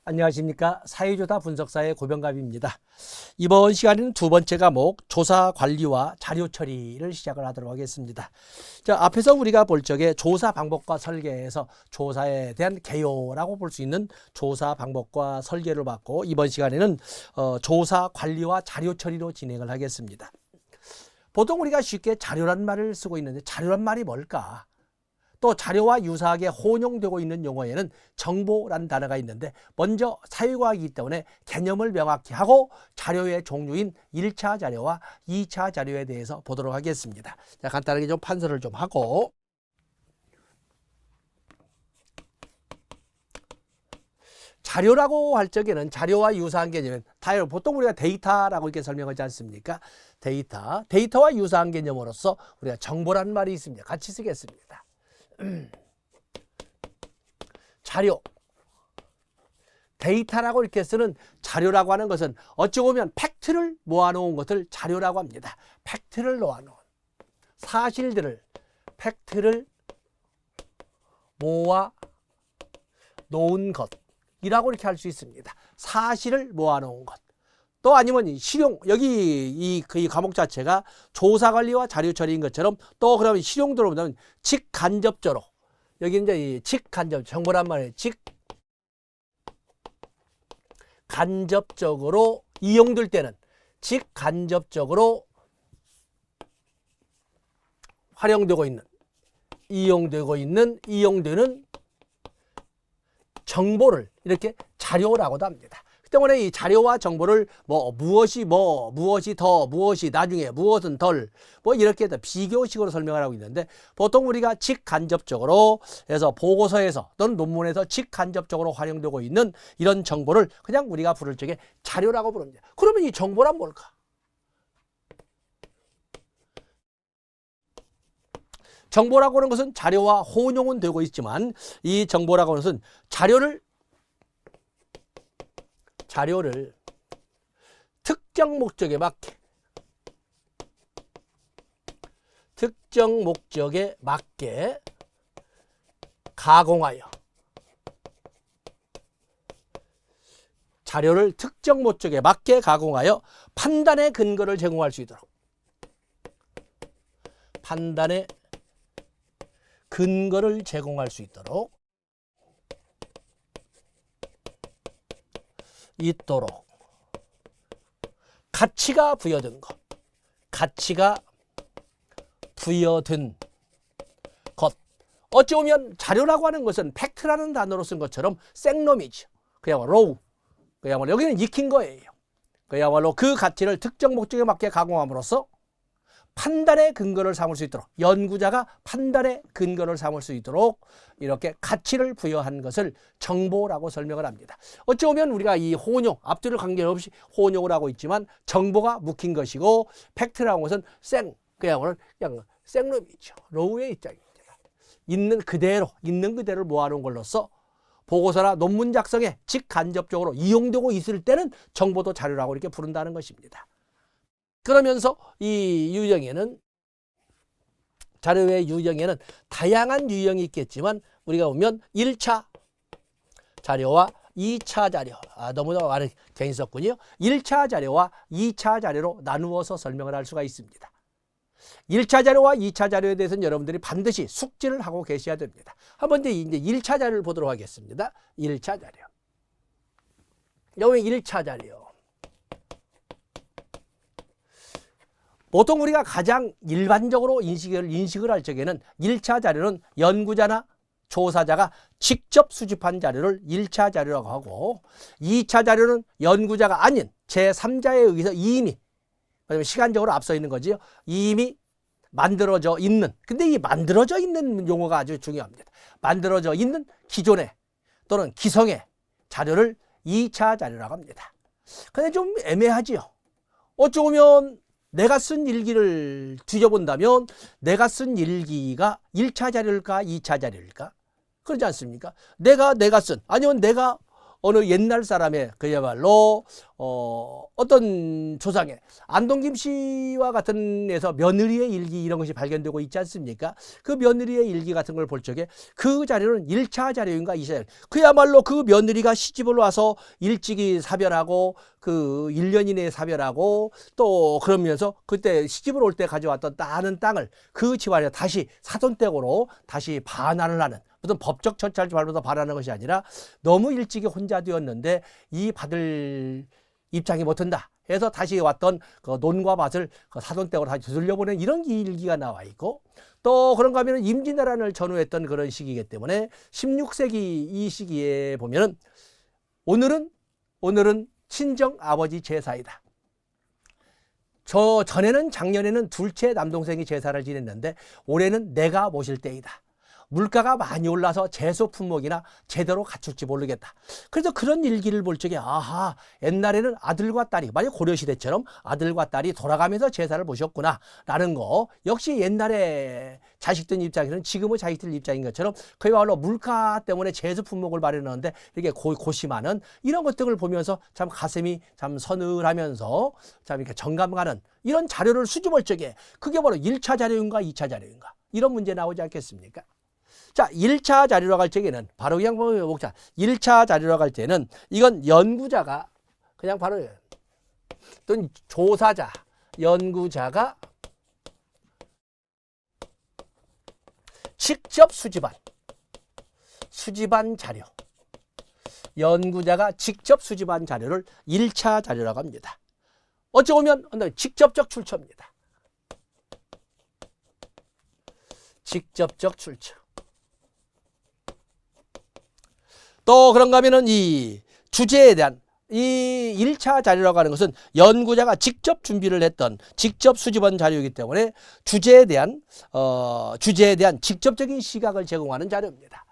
안녕하십니까. 사회조사 분석사의 고병갑입니다. 이번 시간에는 두 번째 과목 조사 관리와 자료 처리를 시작을 하도록 하겠습니다. 자, 앞에서 우리가 볼 적에 조사 방법과 설계에서 조사에 대한 개요라고 볼 수 있는 조사 방법과 설계를 받고 이번 시간에는 조사 관리와 자료 처리로 진행을 하겠습니다. 보통 우리가 쉽게 자료란 말을 쓰고 있는데 자료란 말이 뭘까? 또 자료와 유사하게 혼용되고 있는 용어에는 정보라는 단어가 있는데 먼저 사회과학이기 때문에 개념을 명확히 하고 자료의 종류인 1차 자료와 2차 자료에 대해서 보도록 하겠습니다. 자, 간단하게 좀 판서를 좀 하고 자료라고 할 적에는 자료와 유사한 개념은 보통 우리가 데이터라고 이렇게 설명하지 않습니까? 데이터와 유사한 개념으로서 우리가 정보라는 말이 있습니다. 같이 쓰겠습니다. 자료, 데이터라고 이렇게 쓰는 자료라고 하는 것은 어찌 보면 팩트를 모아놓은 것을 자료라고 합니다. 팩트를 모아놓은 사실들을 팩트를 모아 놓은 것이라고 이렇게 할 수 있습니다. 사실을 모아놓은 것. 또 아니면 실용, 여기 이 과목 자체가 조사관리와 자료처리인 것처럼 또 그러면 실용도로 보면 직간접적으로 여기 이제 이 직간접 정보란 말이에요. 직간접적으로 이용될 때는 직간접적으로 활용되고 있는 이용되는 정보를 이렇게 자료라고도 합니다. 그 때문에 이 자료와 정보를 무엇이 더, 무엇이 나중에, 무엇은 덜, 이렇게 해서 비교식으로 설명을 하고 있는데 보통 우리가 직간접적으로 해서 보고서에서 또는 논문에서 직간접적으로 활용되고 있는 이런 정보를 그냥 우리가 부를 적에 자료라고 부릅니다. 그러면 이 정보란 뭘까? 정보라고 하는 것은 자료와 혼용은 되고 있지만 이 정보라고 하는 것은 자료를 특정 목적에 맞게 가공하여 자료를 특정 목적에 맞게 가공하여 판단의 근거를 제공할 수 있도록 가치가 부여든 것. 어찌 보면 자료라고 하는 것은 팩트라는 단어로 쓴 것처럼 생놈이죠. 그야말로 여기는 익힌 거예요. 그야말로 그 가치를 특정 목적에 맞게 가공함으로써 판단의 근거를 삼을 수 있도록 연구자가 판단의 근거를 삼을 수 있도록 이렇게 가치를 부여한 것을 정보라고 설명을 합니다. 어찌 보면 우리가 이 혼용, 앞뒤를 관계없이 혼용을 하고 있지만 정보가 묵힌 것이고 팩트라는 것은 그냥 생놈이죠. 로우의 입장입니다. 있는 그대로 모아놓은 걸로써 보고서나 논문 작성에 직간접적으로 이용되고 있을 때는 정보도 자료라고 이렇게 부른다는 것입니다. 그러면서 이 유형에는 자료의 유형에는 다양한 유형이 있겠지만 우리가 보면 1차 자료와 2차 자료 너무나 많은 개인이 썼군요. 1차 자료와 2차 자료로 나누어서 설명을 할 수가 있습니다. 1차 자료와 2차 자료에 대해서는 여러분들이 반드시 숙지를 하고 계셔야 됩니다. 한번 이제 1차 자료를 보도록 하겠습니다. 1차 자료. 여기 1차 자료. 보통 우리가 가장 일반적으로 인식을 할 적에는 1차 자료는 연구자나 조사자가 직접 수집한 자료를 1차 자료라고 하고 2차 자료는 연구자가 아닌 제3자에 의해서 이미 시간적으로 앞서 있는 거지요. 이미 만들어져 있는 근데 이 만들어져 있는 용어가 아주 중요합니다. 만들어져 있는 기존의 또는 기성의 자료를 2차 자료라고 합니다. 근데 좀 애매하지요. 어찌 보면 내가 쓴 일기를 뒤져본다면 내가 쓴 일기가 1차 자료일까 2차 자료일까? 그러지 않습니까? 내가 쓴 아니면 내가 어느 옛날 사람의 그야말로 어떤 조상의 안동김 씨와 같은 데서 며느리의 일기 이런 것이 발견되고 있지 않습니까? 그 며느리의 일기 같은 걸 볼 적에 그 자료는 1차 자료인가 2차 자료. 그야말로 그 며느리가 시집을 와서 일찍이 사별하고 그 1년 이내에 사별하고 또 그러면서 그때 시집을 올 때 가져왔던 따는 땅을 그 집안에 다시 사돈댁으로 다시 반환을 하는 무슨 법적 절차를 밟아서 반환하는 것이 아니라 너무 일찍이 혼자 되었는데 이 받을 입장이 못한다 해서 다시 왔던 그 논과 밭을 그 사돈댁으로 다시 되돌려보낸 이런 일기가 나와 있고 또 그런가 하면 임진왜란을 전후했던 그런 시기이기 때문에 16세기 이 시기에 보면은 오늘은 친정 아버지 제사이다. 저 전에는 작년에는 둘째 남동생이 제사를 지냈는데 올해는 내가 모실 때이다. 물가가 많이 올라서 재소 품목이나 제대로 갖출지 모르겠다. 그래서 그런 일기를 볼 적에 아하 옛날에는 아들과 딸이 만약 고려시대처럼 아들과 딸이 돌아가면서 제사를 보셨구나 라는 거 역시 옛날에 자식들 입장에서는 지금의 자식들 입장인 것처럼 그야말로 물가 때문에 재소 품목을 마련하는데 이렇게 고심하는 이런 것들을 보면서 참 가슴이 참 서늘하면서 참 이렇게 정감 가는 이런 자료를 수집할 적에 그게 바로 1차 자료인가 2차 자료인가 이런 문제 나오지 않겠습니까? 자, 1차 자료라고 할 적에는 바로 그냥 보자. 1차 자료라고 할 때는 이건 연구자가 그냥 바로 또는 조사자, 연구자가 직접 수집한 자료. 연구자가 직접 수집한 자료를 1차 자료라고 합니다. 어찌 보면 직접적 출처입니다. 직접적 출처. 또 그런가 하면은 이 주제에 대한 이 1차 자료라고 하는 것은 연구자가 직접 준비를 했던 직접 수집한 자료이기 때문에 주제에 대한 직접적인 시각을 제공하는 자료입니다.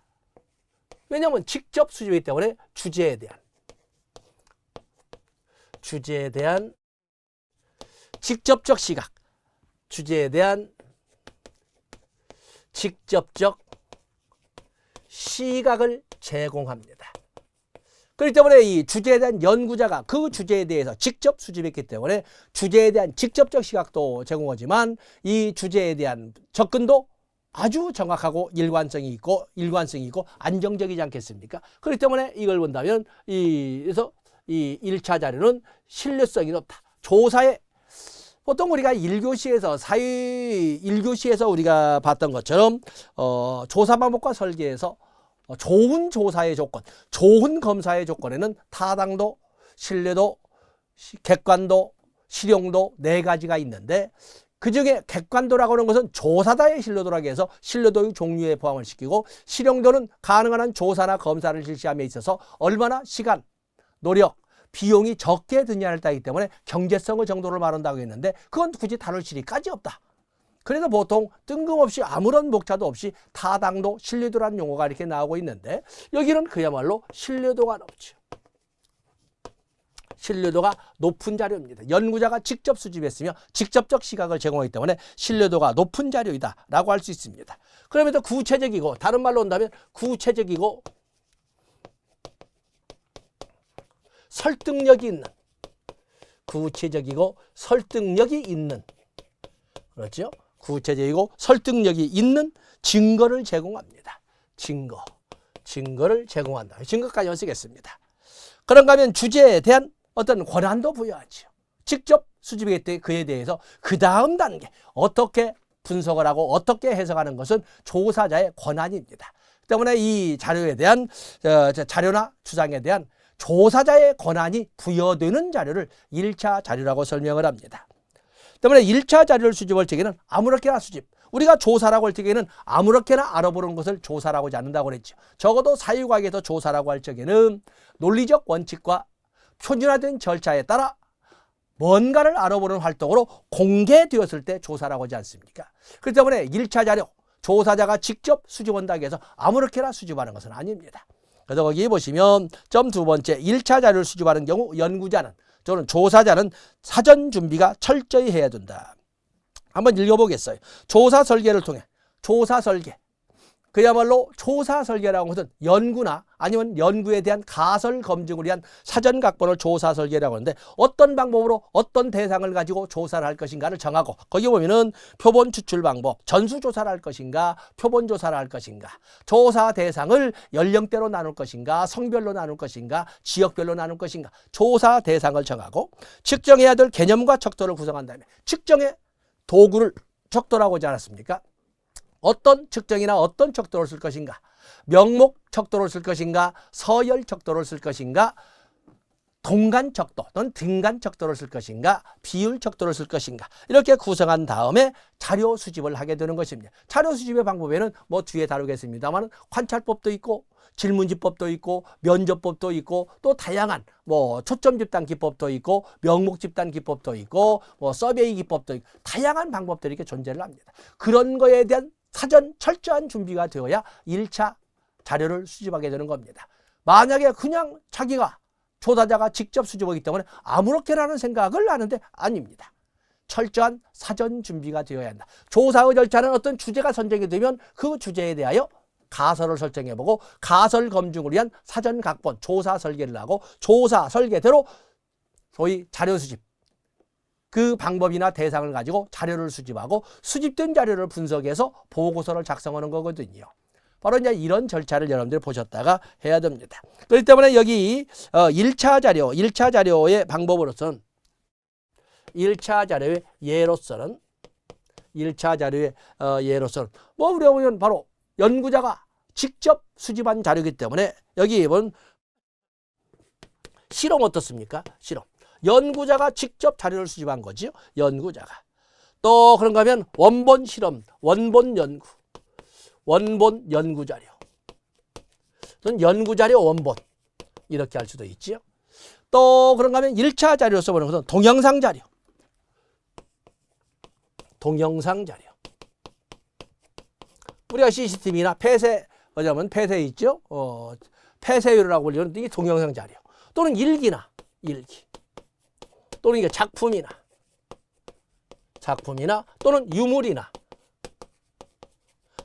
왜냐하면 직접 수집이기 때문에 주제에 대한 직접적 시각, 주제에 대한 직접적 시각을 제공합니다. 그렇기 때문에 이 주제에 대한 연구자가 그 주제에 대해서 직접 수집했기 때문에 주제에 대한 직접적 시각도 제공하지만 이 주제에 대한 접근도 아주 정확하고 일관성이 있고 안정적이지 않겠습니까? 그렇기 때문에 이걸 본다면 그래서 이 1차 자료는 신뢰성이 높다. 조사에 보통 우리가 1교시에서 우리가 봤던 것처럼 조사 방법과 설계에서 좋은 조사의 조건, 좋은 검사의 조건에는 타당도, 신뢰도, 객관도, 실용도 4가지가 있는데 그중에 객관도라고 하는 것은 조사자의 신뢰도라고 해서 신뢰도의 종류에 포함을 시키고 실용도는 가능한 한 조사나 검사를 실시함에 있어서 얼마나 시간, 노력, 비용이 적게 드냐를 따르기 때문에 경제성의 정도를 말한다고 했는데 그건 굳이 다룰 실의까지 없다. 그래서 보통 뜬금없이 아무런 목차도 없이 타당도, 신뢰도라는 용어가 이렇게 나오고 있는데 여기는 그야말로 신뢰도가 높죠. 신뢰도가 높은 자료입니다. 연구자가 직접 수집했으며 직접적 시각을 제공하기 때문에 신뢰도가 높은 자료이다 라고 할 수 있습니다. 그러면서 구체적이고 다른 말로 한다면 구체적이고 설득력이 있는 그렇죠? 구체적이고 설득력이 있는 증거를 제공합니다. 증거를 제공한다. 증거까지 쓰겠습니다. 그런가 하면 주제에 대한 어떤 권한도 부여하죠. 직접 수집했기 때문에 그에 대해서 그 다음 단계 어떻게 분석을 하고 어떻게 해석하는 것은 조사자의 권한입니다. 때문에 이 자료에 대한 자료나 주장에 대한 조사자의 권한이 부여되는 자료를 1차 자료라고 설명을 합니다. 때문에 1차 자료를 수집할 적에는 아무렇게나 수집. 우리가 조사라고 할 적에는 아무렇게나 알아보는 것을 조사라고 하지 않는다고 그랬죠. 적어도 사회과학에서 조사라고 할 적에는 논리적 원칙과 표준화된 절차에 따라 뭔가를 알아보는 활동으로 공개되었을 때 조사라고 하지 않습니까? 그렇기 때문에 1차 자료, 조사자가 직접 수집한다고 해서 아무렇게나 수집하는 것은 아닙니다. 그래서 거기 보시면 점 2번째 1차 자료를 수집하는 경우 연구자는 또는 조사자는 사전 준비가 철저히 해야 된다. 한번 읽어보겠어요. 조사 설계를 통해 조사 설계 그야말로 조사 설계라고 하는 것은 연구나 아니면 연구에 대한 가설 검증을 위한 사전 각본을 조사 설계라고 하는데 어떤 방법으로 어떤 대상을 가지고 조사를 할 것인가를 정하고 거기 보면은 표본 추출 방법, 전수 조사를 할 것인가, 표본 조사를 할 것인가, 조사 대상을 연령대로 나눌 것인가, 성별로 나눌 것인가, 지역별로 나눌 것인가, 조사 대상을 정하고 측정해야 될 개념과 척도를 구성한 다음에 측정의 도구를 척도라고 하지 않았습니까? 어떤 측정이나 어떤 척도를 쓸 것인가, 명목 척도를 쓸 것인가, 서열 척도를 쓸 것인가, 동간 척도 또는 등간 척도를 쓸 것인가, 비율 척도를 쓸 것인가, 이렇게 구성한 다음에 자료 수집을 하게 되는 것입니다. 자료 수집의 방법에는 뭐 뒤에 다루겠습니다만 관찰법도 있고 질문집법도 있고 면접법도 있고 또 다양한 뭐 초점 집단 기법도 있고 명목 집단 기법도 있고 뭐 서베이 기법도 있고 다양한 방법들이 이렇게 존재를 합니다. 그런 거에 대한 사전 철저한 준비가 되어야 1차 자료를 수집하게 되는 겁니다. 만약에 그냥 자기가 조사자가 직접 수집하기 때문에 아무렇게라는 생각을 하는데 아닙니다. 철저한 사전 준비가 되어야 한다. 조사의 절차는 어떤 주제가 선정이 되면 그 주제에 대하여 가설을 설정해보고 가설 검증을 위한 사전 각본, 조사 설계를 하고 조사 설계대로 소위 자료 수집, 그 방법이나 대상을 가지고 자료를 수집하고 수집된 자료를 분석해서 보고서를 작성하는 거거든요. 바로 이제 이런 절차를 여러분들이 보셨다가 해야 됩니다. 그렇기 때문에 여기 1차 자료의 방법으로서는 1차 자료의 예로서는 뭐 우리가 보면 바로 연구자가 직접 수집한 자료이기 때문에 여기 보면 실험 어떻습니까? 실험. 연구자가 직접 자료를 수집한 거죠. 연구자가. 또 그런가 하면 원본 실험, 원본 연구, 원본 연구자료. 또는 연구자료 원본. 이렇게 할 수도 있지요. 또 그런가 하면 1차 자료로서 보는 것은 동영상 자료. 동영상 자료. 우리가 CCTV나 폐쇄, 뭐냐면 폐쇄 있죠? 폐쇄율이라고 불리는 이게 동영상 자료. 또는 일기나, 일기. 또는 이게 작품이나 또는 유물이나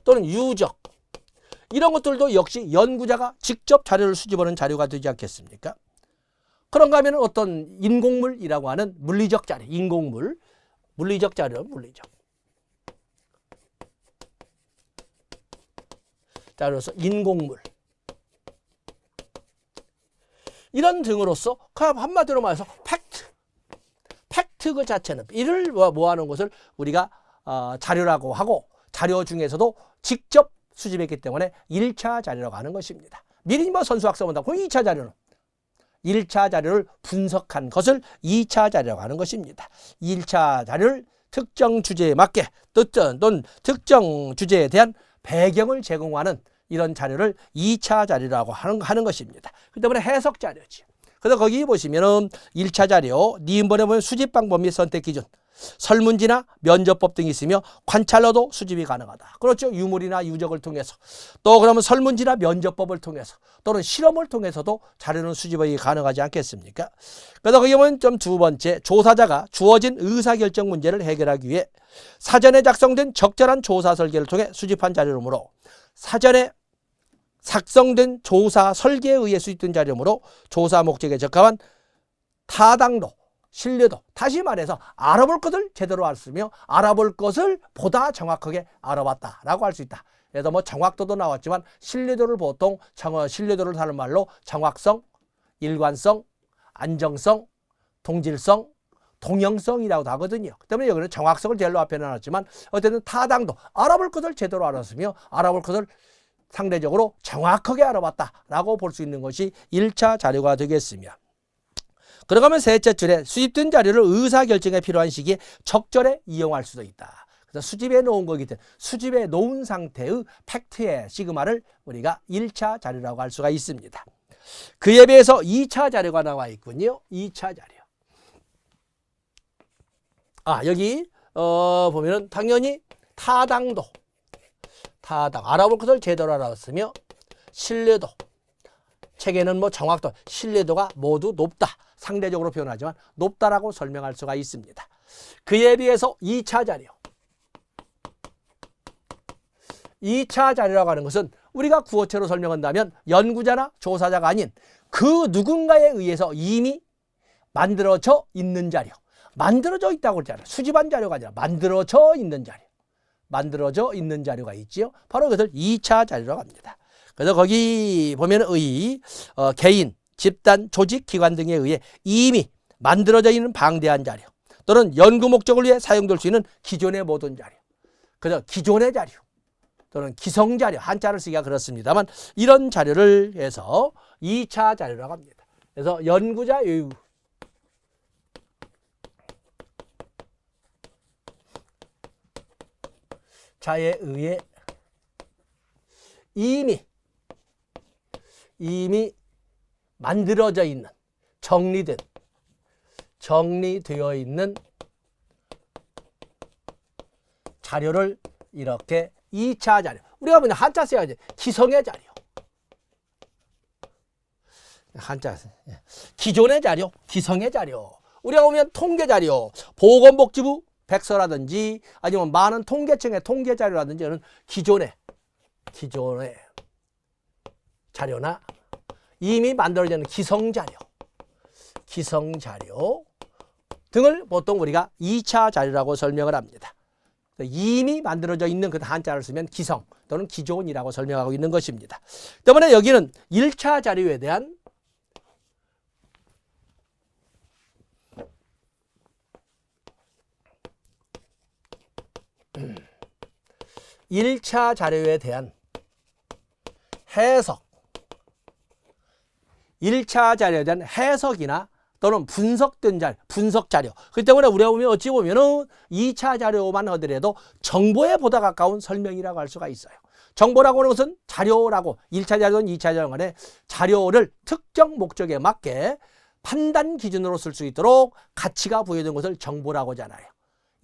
또는 유적. 이런 것들도 역시 연구자가 직접 자료를 수집하는 자료가 되지 않겠습니까? 그런가 하면 어떤 인공물이라고 하는 물리적 자료, 인공물, 물리적 자료, 물리적. 자료로서 인공물. 이런 등으로서 한마디로 말해서 팩트 그 자체는 이를 모아놓은 것을 우리가 자료라고 하고 자료 중에서도 직접 수집했기 때문에 1차 자료라고 하는 것입니다. 미리 뭐 선수학습 한다고 그럼 2차 자료는 1차 자료를 분석한 것을 2차 자료라고 하는 것입니다. 1차 자료를 특정 주제에 맞게 또는 특정 주제에 대한 배경을 제공하는 이런 자료를 2차 자료라고 하는 것입니다. 그 때문에 해석 자료지. 그래서 거기 보시면은 1차 자료, 니은번에 보면 수집 방법 및 선택 기준, 설문지나 면접법 등이 있으며 관찰로도 수집이 가능하다. 그렇죠. 유물이나 유적을 통해서. 또 그러면 설문지나 면접법을 통해서 또는 실험을 통해서도 자료는 수집이 가능하지 않겠습니까? 그래서 거기 보면 좀 두 번째, 조사자가 주어진 의사결정 문제를 해결하기 위해 사전에 작성된 적절한 조사 설계를 통해 수집한 자료이므로 사전에 작성된 조사 설계에 의해 수집된 자료이므로 조사 목적에 적합한 타당도, 신뢰도, 다시 말해서 알아볼 것을 제대로 알았으며 알아볼 것을 보다 정확하게 알아봤다라고 할 수 있다. 그래서 뭐 정확도도 나왔지만 신뢰도를 보통 신뢰도를 다른 말로 정확성, 일관성, 안정성, 동질성, 동형성이라고도 하거든요. 그 때문에 여기는 정확성을 제일 앞에 놨지만 어쨌든 타당도, 알아볼 것을 제대로 알았으며 알아볼 것을 상대적으로 정확하게 알아봤다라고 볼 수 있는 것이 1차 자료가 되겠으며, 그러가면 셋째 줄에 수집된 자료를 의사결정에 필요한 시기에 적절히 이용할 수도 있다. 그래서 수집해 놓은 거기 때문에 수집해 놓은 상태의 팩트의 시그마를 우리가 1차 자료라고 할 수가 있습니다. 그에 비해서 2차 자료가 나와 있군요. 2차 자료. 여기 보면은 당연히 타당도, 알아볼 것을 제대로 알았으며 신뢰도, 책에는 뭐 정확도, 신뢰도가 모두 높다. 상대적으로 표현하지만 높다라고 설명할 수가 있습니다. 그에 비해서 2차 자료. 2차 자료라고 하는 것은 우리가 구어체로 설명한다면 연구자나 조사자가 아닌 그 누군가에 의해서 이미 만들어져 있는 자료. 만들어져 있다고 그러잖아요. 수집한 자료가 아니라 만들어져 있는 자료. 만들어져 있는 자료가 있지요. 바로 그것을 2차 자료라고 합니다. 그래서 거기 보면 개인, 집단, 조직, 기관 등에 의해 이미 만들어져 있는 방대한 자료 또는 연구 목적을 위해 사용될 수 있는 기존의 모든 자료. 그래서 기존의 자료 또는 기성 자료, 한자를 쓰기가 그렇습니다만 이런 자료를 해서 2차 자료라고 합니다. 그래서 연구자 요유 자에 의해 이미 만들어져 있는 정리되어 있는 자료를 이렇게 2차 자료. 우리가 보면 한자 써야지. 기성의 자료. 한자 기존의 자료, 기성의 자료. 우리가 보면 통계 자료, 보건복지부 백서라든지 아니면 많은 통계청의 통계 자료라든지 이런 기존의 자료나 이미 만들어져 있는 기성 자료 등을 보통 우리가 2차 자료라고 설명을 합니다. 이미 만들어져 있는 그 한자를 쓰면 기성 또는 기존이라고 설명하고 있는 것입니다. 때문에 여기는 1차 자료에 대한 1차 자료에 대한 해석, 1차 자료에 대한 해석이나 또는 분석된 자료, 분석 자료. 그 때문에 우리가 보면 어찌 보면은 2차 자료만 하더라도 정보에 보다 가까운 설명이라고 할 수가 있어요. 정보라고 하는 것은 자료라고 1차 자료든 2차 자료 간에 자료를 특정 목적에 맞게 판단 기준으로 쓸 수 있도록 가치가 부여된 것을 정보라고 하잖아요.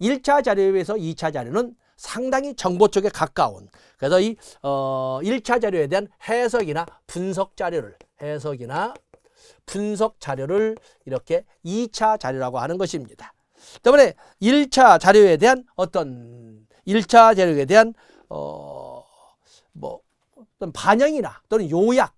1차 자료에 비해서 2차 자료는 상당히 정보 쪽에 가까운, 그래서 이 1차 자료에 대한 해석이나 분석 자료를 이렇게 2차 자료라고 하는 것입니다. 때문에 1차 자료에 대한 어떤 1차 자료에 대한 어떤 반영이나 또는 요약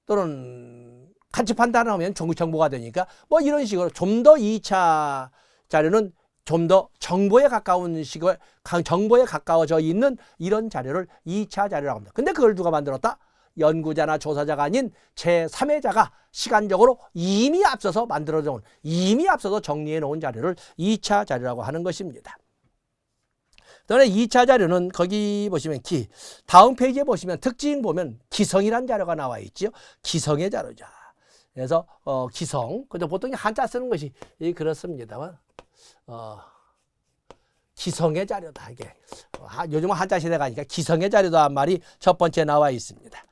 또는 같이 판단하면 정보가 되니까 이런 식으로 좀 더 2차 자료는 좀 더 정보에 가까운 식으로 정보에 가까워져 있는 이런 자료를 2차 자료라고 합니다. 근데 그걸 누가 만들었다? 연구자나 조사자가 아닌 제3회자가 시간적으로 이미 앞서서 만들어져 온, 이미 앞서서 정리해 놓은 자료를 2차 자료라고 하는 것입니다. 그다음에 2차 자료는 거기 보시면 다음 페이지에 보시면 특징 보면 기성이라는 자료가 나와 있죠. 기성의 자료자. 그래서 기성, 그죠? 보통 한자 쓰는 것이 그렇습니다만 기성의 자료다. 이게 요즘은 한자 시대가 아니니까 기성의 자료다 한 말이 첫 번째 나와 있습니다.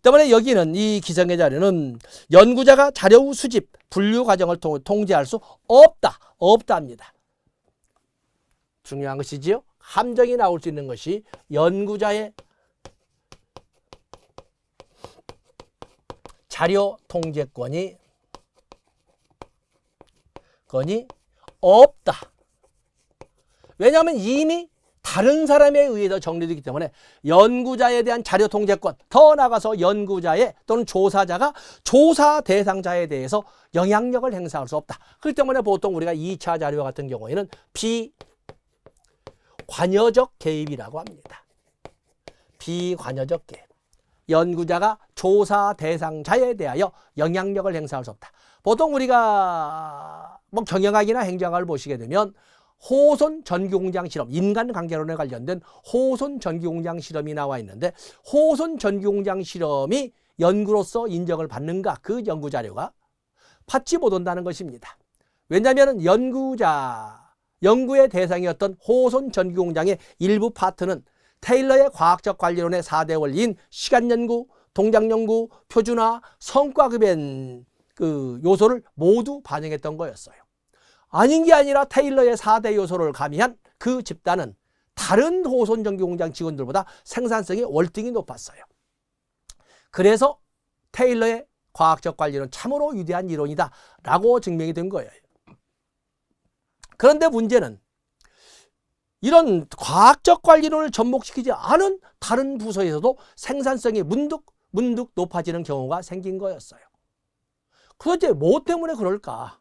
때문에 여기는 이 기성의 자료는 연구자가 자료 수집, 분류 과정을 통제할 수 없답니다. 중요한 것이지요. 함정이 나올 수 있는 것이 연구자의 자료 통제권이 없다. 왜냐하면 이미 다른 사람에 의해서 정리되기 때문에 연구자에 대한 자료 통제권, 더 나아가서 연구자의 또는 조사자가 조사 대상자에 대해서 영향력을 행사할 수 없다. 그렇기 때문에 보통 우리가 2차 자료 같은 경우에는 비관여적 개입이라고 합니다. 비관여적 개입. 연구자가 조사 대상자에 대하여 영향력을 행사할 수 없다. 보통 우리가 경영학이나 행정학을 보시게 되면 호손 전기공장 실험, 인간관계론에 관련된 호손 전기공장 실험이 나와 있는데 호손 전기공장 실험이 연구로서 인정을 받는가? 그 연구 자료가 받지 못한다는 것입니다. 왜냐하면 연구의 대상이었던 호손 전기공장의 일부 파트는 테일러의 과학적 관리론의 4대 원리인 시간연구, 동작연구, 표준화, 성과급의 그 요소를 모두 반영했던 거였어요. 아닌 게 아니라 테일러의 4대 요소를 가미한 그 집단은 다른 호손 전기공장 직원들보다 생산성이 월등히 높았어요. 그래서 테일러의 과학적 관리는 참으로 위대한 이론이다 라고 증명이 된 거예요. 그런데 문제는 이런 과학적 관리론을 접목시키지 않은 다른 부서에서도 생산성이 문득 높아지는 경우가 생긴 거였어요. 그런데 뭐 때문에 그럴까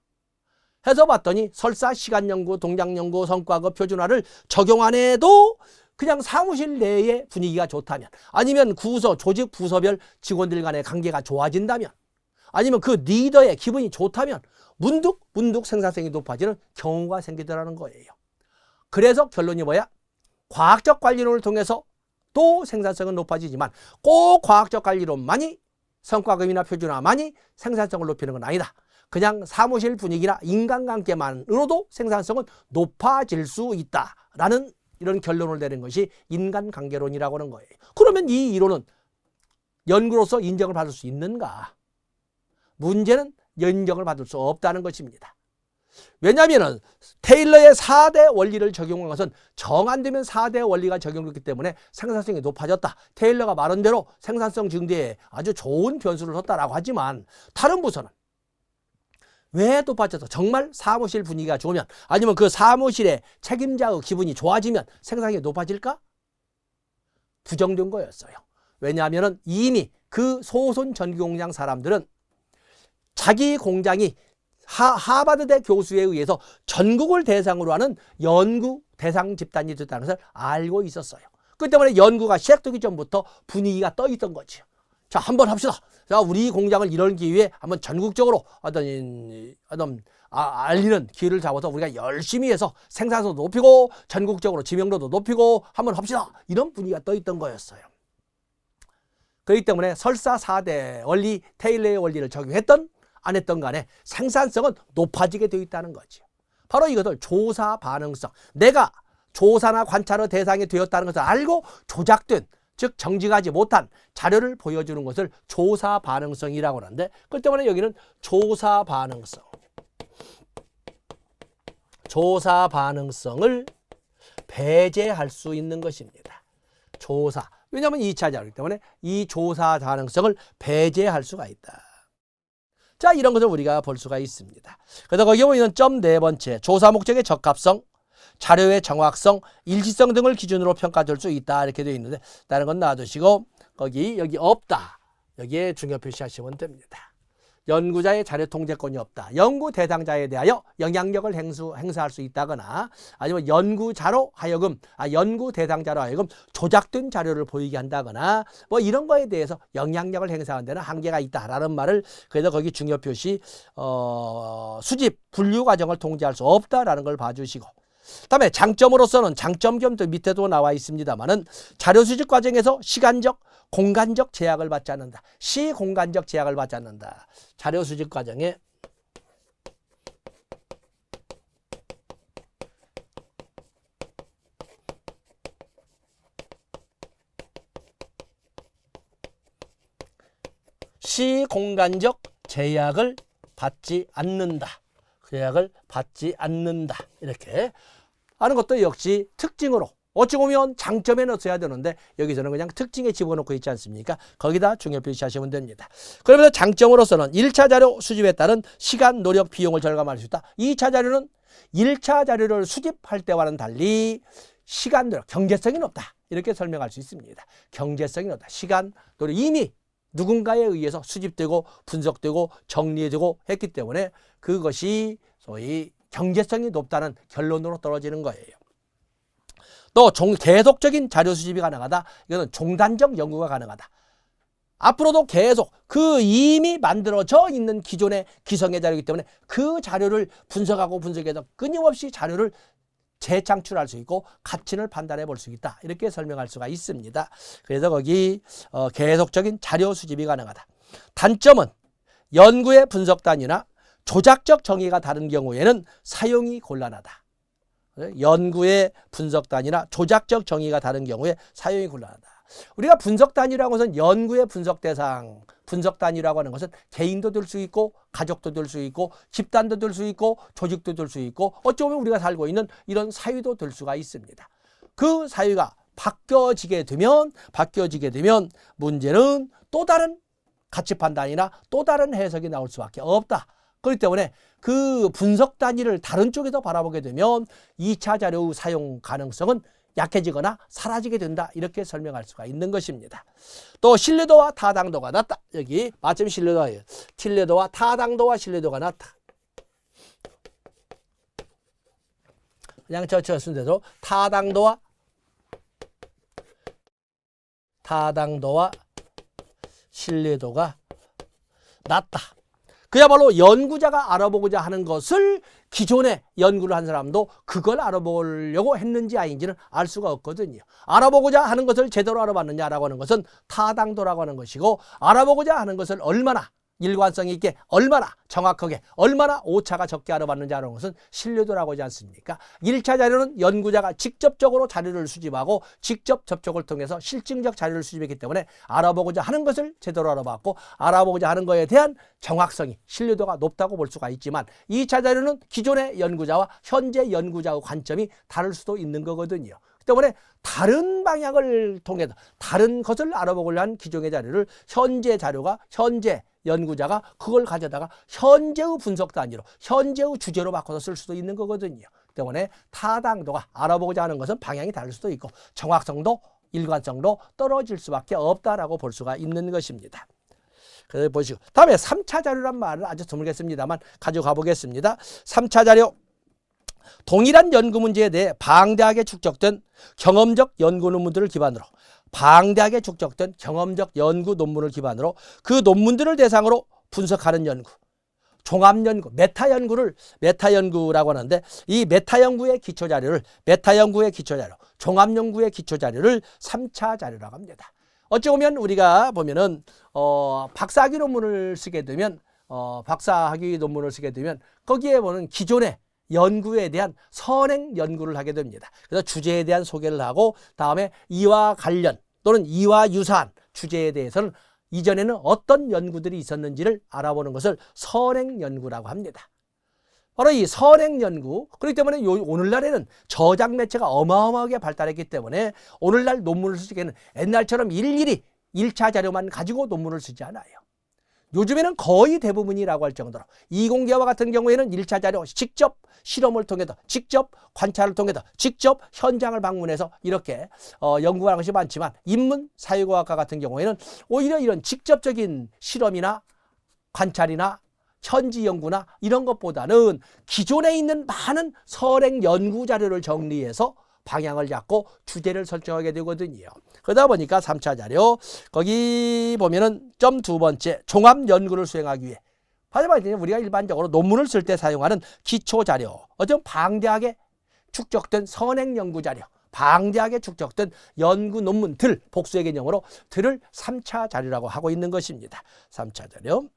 해서 봤더니 설사 시간연구, 동작연구, 성과급 표준화를 적용 안 해도 그냥 사무실 내의 분위기가 좋다면, 아니면 조직 부서별 직원들 간의 관계가 좋아진다면, 아니면 그 리더의 기분이 좋다면 문득 생산성이 높아지는 경우가 생기더라는 거예요. 그래서 결론이 뭐야? 과학적 관리론을 통해서 또 생산성은 높아지지만 꼭 과학적 관리론만이, 성과급이나 표준화만이 생산성을 높이는 건 아니다. 그냥 사무실 분위기나 인간관계만으로도 생산성은 높아질 수 있다라는 이런 결론을 내린 것이 인간관계론이라고 하는 거예요. 그러면 이 이론은 연구로서 인정을 받을 수 있는가? 문제는 인정을 받을 수 없다는 것입니다. 왜냐하면 테일러의 4대 원리를 적용한 것은 정 안 되면 4대 원리가 적용됐기 때문에 생산성이 높아졌다. 테일러가 말한 대로 생산성 증대에 아주 좋은 변수를 뒀다라고 하지만, 다른 부서는 왜 높아졌어? 정말 사무실 분위기가 좋으면, 아니면 그 사무실의 책임자의 기분이 좋아지면 생산성이 높아질까? 부정된 거였어요. 왜냐하면 이미 그 소손 전기공장 사람들은 자기 공장이 하버드대 교수에 의해서 전국을 대상으로 하는 연구 대상 집단이 됐다는 것을 알고 있었어요. 그 때문에 연구가 시작되기 전부터 분위기가 떠 있던 거죠. 자, 한번 합시다. 자, 우리 공장을 이런 기회에 한번 전국적으로 알리는 기회를 잡아서 우리가 열심히 해서 생산성도 높이고 전국적으로 지명도도 높이고 한번 합시다. 이런 분위기가 떠 있던 거였어요. 그렇기 때문에 설사 4대 원리, 테일러의 원리를 적용했던 안 했던 간에 생산성은 높아지게 되어 있다는 거죠. 바로 이것을 조사 반응성, 내가 조사나 관찰의 대상이 되었다는 것을 알고 조작된, 즉 정직하지 못한 자료를 보여주는 것을 조사 반응성이라고 하는데, 그 때문에 여기는 조사 반응성, 조사 반응성을 배제할 수 있는 것입니다. 조사, 왜냐하면 2차 자료이기 때문에 이 조사 반응성을 배제할 수가 있다. 자, 이런 것을 우리가 볼 수가 있습니다. 그래서 거기에 보이는 점 4번째, 조사 목적의 적합성, 자료의 정확성, 일치성 등을 기준으로 평가될 수 있다, 이렇게 되어 있는데, 다른 건 놔두시고 여기 없다, 여기에 중요 표시하시면 됩니다. 연구자의 자료 통제권이 없다. 연구 대상자에 대하여 영향력을 행사할 수 있다거나, 아니면 연구 대상자로 하여금 조작된 자료를 보이게 한다거나, 뭐 이런 거에 대해서 영향력을 행사하는 데는 한계가 있다라는 말을, 그래서 거기 중요 표시 수집 분류 과정을 통제할 수 없다라는 걸 봐주시고, 그다음에 장점으로서는, 장점 겸 밑에도 나와 있습니다만은, 자료 수집 과정에서 시간적, 공간적 제약을 받지 않는다. 시공간적 제약을 받지 않는다. 자료 수집 과정에 시공간적 제약을 받지 않는다. 제약을 받지 않는다. 이렇게 하는 것도 역시 특징으로, 어찌 보면 장점에 넣어야 되는데 여기서는 그냥 특징에 집어넣고 있지 않습니까? 거기다 중요 표시하시면 됩니다. 그러면서 장점으로서는 1차 자료 수집에 따른 시간, 노력, 비용을 절감할 수 있다. 2차 자료는 1차 자료를 수집할 때와는 달리 시간, 노력, 경제성이 높다. 이렇게 설명할 수 있습니다. 경제성이 높다. 시간, 노력, 이미 누군가에 의해서 수집되고 분석되고 정리되고 했기 때문에 그것이 소위 경제성이 높다는 결론으로 떨어지는 거예요. 또 계속적인 자료 수집이 가능하다. 이거는 종단적 연구가 가능하다. 앞으로도 계속 그 이미 만들어져 있는 기존의 기성의 자료이기 때문에 그 자료를 분석해서 끊임없이 자료를 재창출할 수 있고 가치를 판단해 볼 수 있다. 이렇게 설명할 수가 있습니다. 그래서 거기 계속적인 자료 수집이 가능하다. 단점은 연구의 분석 단위나 조작적 정의가 다른 경우에는 사용이 곤란하다. 연구의 분석 단위나 조작적 정의가 다른 경우에 사용이 곤란하다. 우리가 분석 단위라고 해서는 연구의 분석 대상, 분석 단위라고 하는 것은 개인도 될 수 있고 가족도 될 수 있고 집단도 될 수 있고 조직도 될 수 있고 어찌 보면 우리가 살고 있는 이런 사회도 될 수가 있습니다. 그 사회가 바뀌어지게 되면 문제는 또 다른 가치 판단이나 또 다른 해석이 나올 수밖에 없다. 그렇기 때문에 그 분석 단위를 다른 쪽에서 바라보게 되면 2차 자료 사용 가능성은 약해지거나 사라지게 된다. 이렇게 설명할 수가 있는 것입니다. 또 신뢰도와 타당도가 낮다. 여기 마침 신뢰도예요. 신뢰도와 타당도와 신뢰도가 낮다. 그냥 저 순대로 타당도와 신뢰도가 낮다. 그야말로 연구자가 알아보고자 하는 것을 기존에 연구를 한 사람도 그걸 알아보려고 했는지 아닌지는 알 수가 없거든요. 알아보고자 하는 것을 제대로 알아봤느냐라고 하는 것은 타당도라고 하는 것이고, 알아보고자 하는 것을 얼마나 일관성 있게, 얼마나 정확하게, 얼마나 오차가 적게 알아봤느냐는 것은 신뢰도라고 하지 않습니까? 1차 자료는 연구자가 직접적으로 자료를 수집하고 직접 접촉을 통해서 실증적 자료를 수집했기 때문에 알아보고자 하는 것을 제대로 알아봤고, 알아보고자 하는 것에 대한 정확성이, 신뢰도가 높다고 볼 수가 있지만, 2차 자료는 기존의 연구자와 현재 연구자의 관점이 다를 수도 있는 거거든요. 때문에 다른 방향을 통해서 다른 것을 알아보고자 한 기존의 자료를 현재 자료가, 현재 연구자가 그걸 가져다가 현재의 분석 단위로, 현재의 주제로 바꿔서 쓸 수도 있는 거거든요. 때문에 타당도가, 알아보고자 하는 것은 방향이 다를 수도 있고 정확성도, 일관성도 떨어질 수밖에 없다라고 볼 수가 있는 것입니다. 그래서 보시고, 다음에 3차 자료란 말을 아주 드물겠습니다만 가지고 가보겠습니다. 3차 자료. 동일한 연구 문제에 대해 방대하게 축적된 경험적 연구 논문들을 기반으로, 방대하게 축적된 경험적 연구 논문을 기반으로 그 논문들을 대상으로 분석하는 연구, 종합연구, 메타연구라고 하는데, 이 메타연구의 기초자료를, 종합연구의 기초자료를 3차 자료라고 합니다. 어찌 보면 우리가 보면은 박사학위 논문을 쓰게 되면 거기에 보는 기존의 연구에 대한 선행 연구를 하게 됩니다. 그래서 주제에 대한 소개를 하고, 다음에 이와 관련 또는 이와 유사한 주제에 대해서는 이전에는 어떤 연구들이 있었는지를 알아보는 것을 선행 연구라고 합니다. 바로 이 선행 연구, 그렇기 때문에 오늘날에는 저작 매체가 어마어마하게 발달했기 때문에 오늘날 논문을 쓰기에는 옛날처럼 일일이 1차 자료만 가지고 논문을 쓰지 않아요. 요즘에는 거의 대부분이라고 할 정도로, 이공계와 같은 경우에는 1차 자료 직접 실험을 통해서, 직접 관찰을 통해서, 직접 현장을 방문해서 이렇게 연구하는 것이 많지만, 인문 사회과학과 같은 경우에는 오히려 이런 직접적인 실험이나 관찰이나 현지 연구나 이런 것보다는 기존에 있는 많은 선행 연구 자료를 정리해서 방향을 잡고 주제를 설정하게 되거든요. 그러다 보니까 3차 자료, 거기 보면은 점 2번째, 종합 연구를 수행하기 위해, 하지만 우리가 일반적으로 논문을 쓸 때 사용하는 기초 자료, 어떤 방대하게 축적된 선행 연구 자료, 방대하게 축적된 연구 논문들, 복수의 개념으로 들을 3차 자료라고 하고 있는 것입니다. 3차 자료.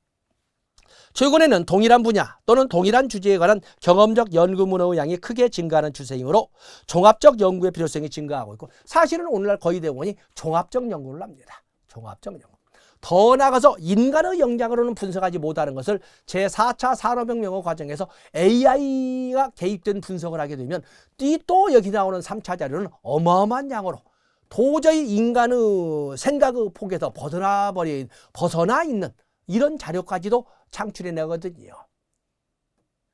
최근에는 동일한 분야 또는 동일한 주제에 관한 경험적 연구문의 양이 크게 증가하는 추세이므로 종합적 연구의 필요성이 증가하고 있고, 사실은 오늘날 거의 대부분이 종합적 연구를 합니다. 종합적 연구. 더 나아가서 인간의 역량으로는 분석하지 못하는 것을 제4차 산업혁명의 과정에서 AI가 개입된 분석을 하게 되면, 또 여기 나오는 3차 자료는 어마어마한 양으로 도저히 인간의 생각의 폭에서 벗어나 있는 이런 자료까지도 창출해내거든요.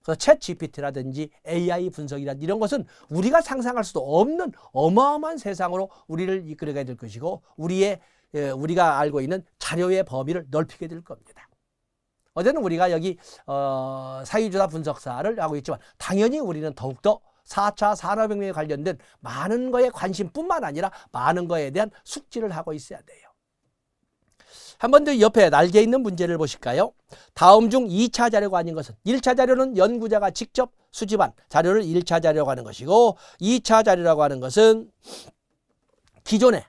그래서 챗 GPT라든지 AI 분석이라든지 이런 것은 우리가 상상할 수도 없는 어마어마한 세상으로 우리를 이끌어가야 될 것이고, 우리가 알고 있는 자료의 범위를 넓히게 될 겁니다. 어제는 우리가 여기 사회주다 분석사를 하고 있지만, 당연히 우리는 더욱더 4차 산업혁명에 관련된 많은 거에 관심뿐만 아니라 많은 거에 대한 숙지를 하고 있어야 돼요. 한 번 더 옆에 날개 있는 문제를 보실까요? 다음 중 2차 자료가 아닌 것은, 1차 자료는 연구자가 직접 수집한 자료를 1차 자료라고 하는 것이고, 2차 자료라고 하는 것은 기존에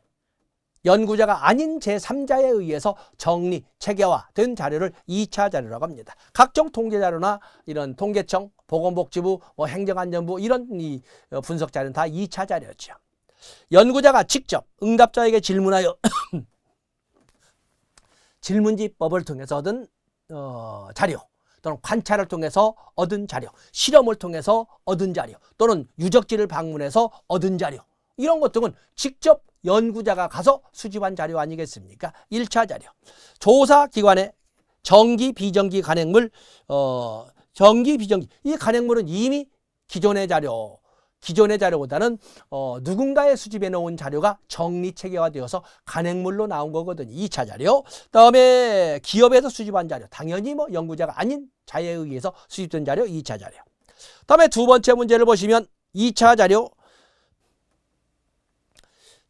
연구자가 아닌 제3자에 의해서 정리, 체계화된 자료를 2차 자료라고 합니다. 각종 통계 자료나 이런 통계청, 보건복지부, 행정안전부 이런 분석 자료는 다 2차 자료였죠. 연구자가 직접 응답자에게 질문하여 질문지법을 통해서 얻은 자료, 또는 관찰을 통해서 얻은 자료, 실험을 통해서 얻은 자료, 또는 유적지를 방문해서 얻은 자료, 이런 것들은 직접 연구자가 가서 수집한 자료 아니겠습니까? 1차 자료. 조사기관의 정기, 비정기 간행물 정기, 비정기. 이 간행물은 이미 기존의 자료보다는 누군가의 수집해 놓은 자료가 정리 체계화되어서 간행물로 나온 거거든요. 2차 자료. 그다음에 기업에서 수집한 자료. 당연히 뭐 연구자가 아닌 자에 의해서 수집된 자료 2차 자료. 그다음에 두 번째 문제를 보시면 2차 자료.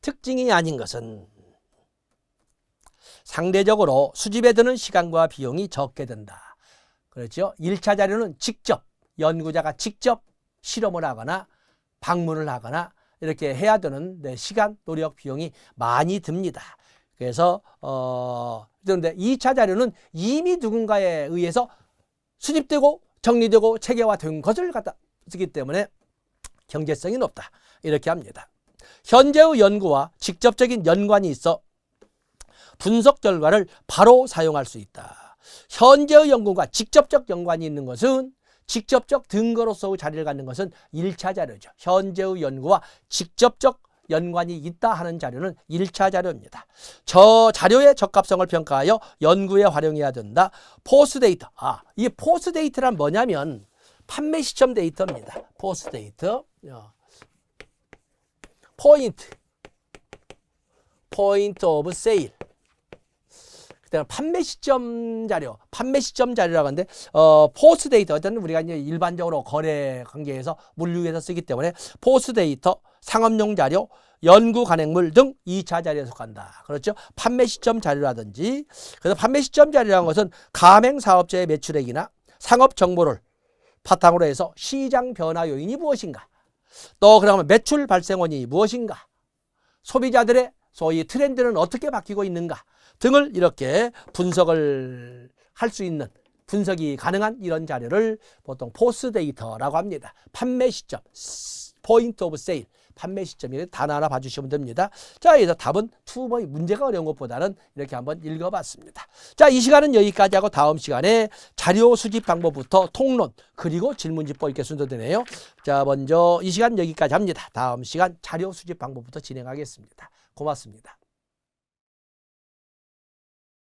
특징이 아닌 것은 상대적으로 수집에 드는 시간과 비용이 적게 든다. 그렇죠? 1차 자료는 직접 연구자가 직접 실험을 하거나 방문을 하거나 이렇게 해야 되는 시간, 노력, 비용이 많이 듭니다. 그래서 그런데 2차 자료는 이미 누군가에 의해서 수집되고 정리되고 체계화된 것을 갖다 쓰기 때문에 경제성이 높다. 이렇게 합니다. 현재의 연구와 직접적인 연관이 있어 분석 결과를 바로 사용할 수 있다. 현재의 연구가 직접적 연관이 있는 것은 직접적 증거로서의 자리를 갖는 것은 1차 자료죠. 현재의 연구와 직접적 연관이 있다 하는 자료는 1차 자료입니다. 저 자료의 적합성을 평가하여 연구에 활용해야 된다. 포스 데이터. 이 포스 데이터란 뭐냐면 판매 시점 데이터입니다. 포스 데이터. 포인트 오브 세일. 그다음 판매 시점 자료라고 하는데 포스 데이터 어떤 우리가 이제 일반적으로 거래 관계에서 물류에서 쓰기 때문에 포스 데이터, 상업용 자료, 연구 간행물 등 2차 자료에 속한다. 그렇죠? 판매 시점 자료라든지. 그래서 판매 시점 자료라는 것은 가맹 사업자의 매출액이나 상업 정보를 바탕으로 해서 시장 변화 요인이 무엇인가? 또 그러면 매출 발생 원인이 무엇인가? 소비자들의 소위 트렌드는 어떻게 바뀌고 있는가? 등을 이렇게 분석을 할 수 있는 분석이 가능한 이런 자료를 보통 포스 데이터라고 합니다. 판매 시점, 포인트 오브 세일, 판매 시점이 단어 하나 봐주시면 됩니다. 자, 그래서 답은 문제가 어려운 것보다는 이렇게 한번 읽어봤습니다. 자, 이 시간은 여기까지 하고 다음 시간에 자료 수집 방법부터 통론 그리고 질문집법 이렇게 순서되네요. 자, 먼저 이 시간 여기까지 합니다. 다음 시간 자료 수집 방법부터 진행하겠습니다. 고맙습니다.